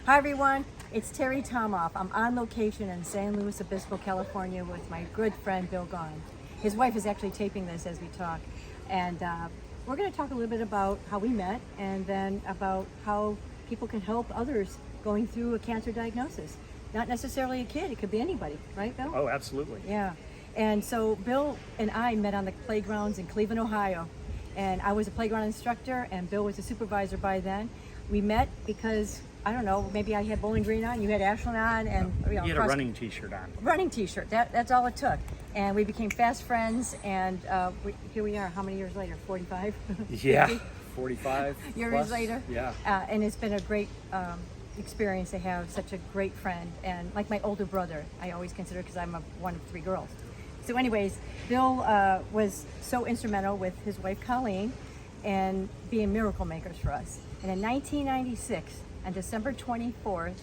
Hi everyone, it's Terry Tomoff. I'm on location in San Luis Obispo, California with my good friend Bill Gawne. His wife is actually taping this as we talk. And we're going to talk a little bit about how we met and then about how people can help others going through a cancer diagnosis. Not necessarily a kid, it could be anybody, right Bill? Oh, absolutely. Yeah. And so Bill and I met on the playgrounds in Cleveland, Ohio. And I was a playground instructor and Bill was a supervisor by then. We met because, I don't know, maybe I had Bowling Green on, you had Ashland on, and you had a running t-shirt on. Running t-shirt, that's all it took. And we became fast friends, and here we are, how many years later, 45? Yeah, 45 years plus. later. Yeah. And it's been a great experience to have such a great friend, and like my older brother, I always consider, because I'm one of 3 girls. So anyways, Bill was so instrumental with his wife Colleen and being miracle makers for us. And in 1996, on December 24th,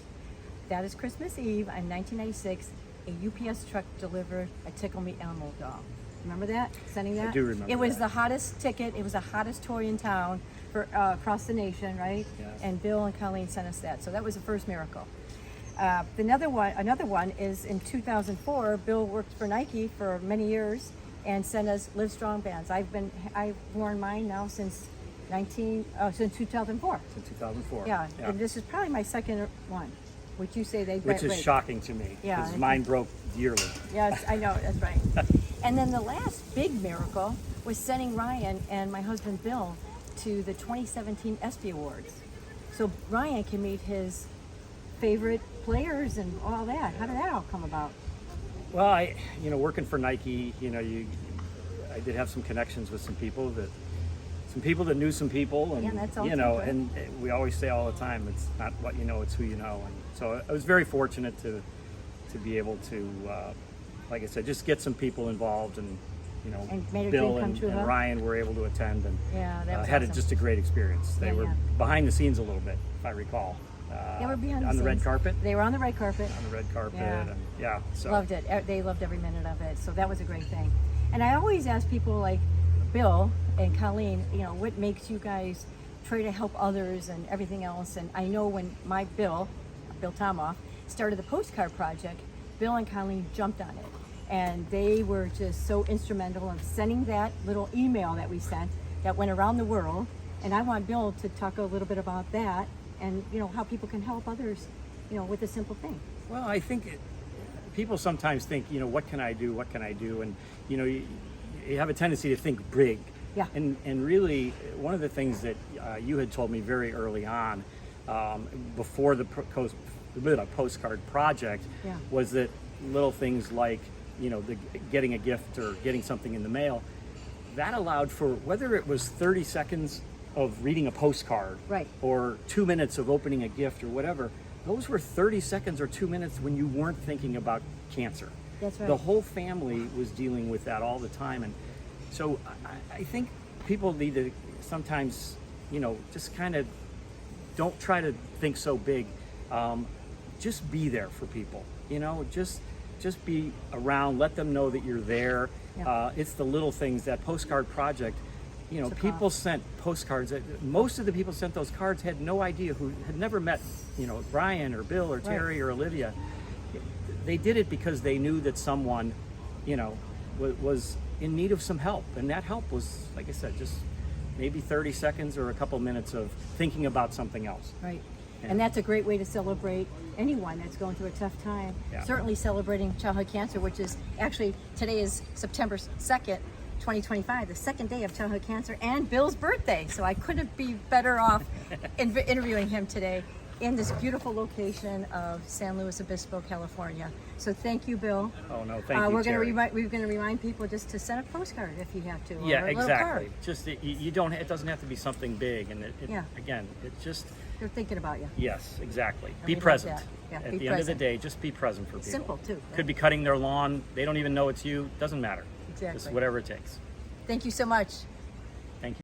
that is Christmas Eve, in 1996, a UPS truck delivered a Tickle Me Elmo doll. Remember that? Sending that? I do remember. It was that. the hottest ticket. It was the hottest toy in town for across the nation, right? Yes. And Bill and Colleen sent us that. So that was the first miracle. Another one is in 2004. Bill worked for Nike for many years and sent us Live Strong bands. I've worn mine now since 2004. Since 2004. Yeah, and this is probably my second one. Would you say they? Which is shocking to me. Yeah, because mine broke yearly. Yes, I know, that's right. And then the last big miracle was sending Ryan and my husband Bill to the 2017 ESPY Awards. So Ryan can meet his favorite players and all that. How did that all come about? Well, working for Nike, I did have some connections with some people that knew some people, and Yeah, that's awesome, right? and we always say all the time, it's not what you know, it's who you know. And so I was very fortunate to be able to, like I said, just get some people involved, and And made a Bill dream come and true, huh? Ryan were able to attend, and Yeah, that was had awesome. just a great experience. They were behind the scenes a little bit, if I recall. They were behind on the the red scenes. carpet. They were on the red carpet. On the red carpet, Yeah. and so Loved it. They loved every minute of it. So that was a great thing. And I always ask people like Bill and Colleen, what makes you guys try to help others and everything else. And I know when my Bill Tomoff, started the postcard project, Bill and Colleen jumped on it. And they were just so instrumental in sending that little email that we sent that went around the world. And I want Bill to talk a little bit about that and how people can help others, with a simple thing. Well, I think people sometimes think, what can I do? What can I do? And you have a tendency to think big. Yeah. And really, one of the things that you had told me very early on, before the postcard project, was that little things like getting a gift or getting something in the mail, that allowed for, whether it was 30 seconds of reading a postcard, Right. or 2 minutes of opening a gift or whatever, those were 30 seconds or 2 minutes when you weren't thinking about cancer. That's right. The whole family was dealing with that all the time. And so I think people need to sometimes, just kind of don't try to think so big. Just be there for people, just be around, let them know that you're there. Yeah. It's the little things. That postcard project, people sent postcards. Most of the people sent those cards had no idea, who had never met, Brian or Bill or Terry or Olivia. They did it because they knew that someone, was in need of some help. And that help was, like I said, just maybe 30 seconds or a couple minutes of thinking about something else. Right. Yeah. And that's a great way to celebrate anyone that's going through a tough time. Yeah. Certainly celebrating childhood cancer, which is actually, today is September 2nd, 2025, the second day of childhood cancer and Bill's birthday. So I couldn't be better off interviewing him today in this beautiful location of San Luis Obispo, California. So thank you, Bill. Oh no, thank you, Terry. We're going to remind people just to send a postcard if you have to. Yeah, or a little exactly. card. Just you don't. It doesn't have to be something big, and again, it's just. They're thinking about you. Yes, exactly. And Be we love present. that. Yeah, At be the end of the present. day, just be present for people. Simple too. Right? Could be cutting their lawn. They don't even know it's you. Doesn't matter. Exactly. Just whatever it takes. Thank you so much.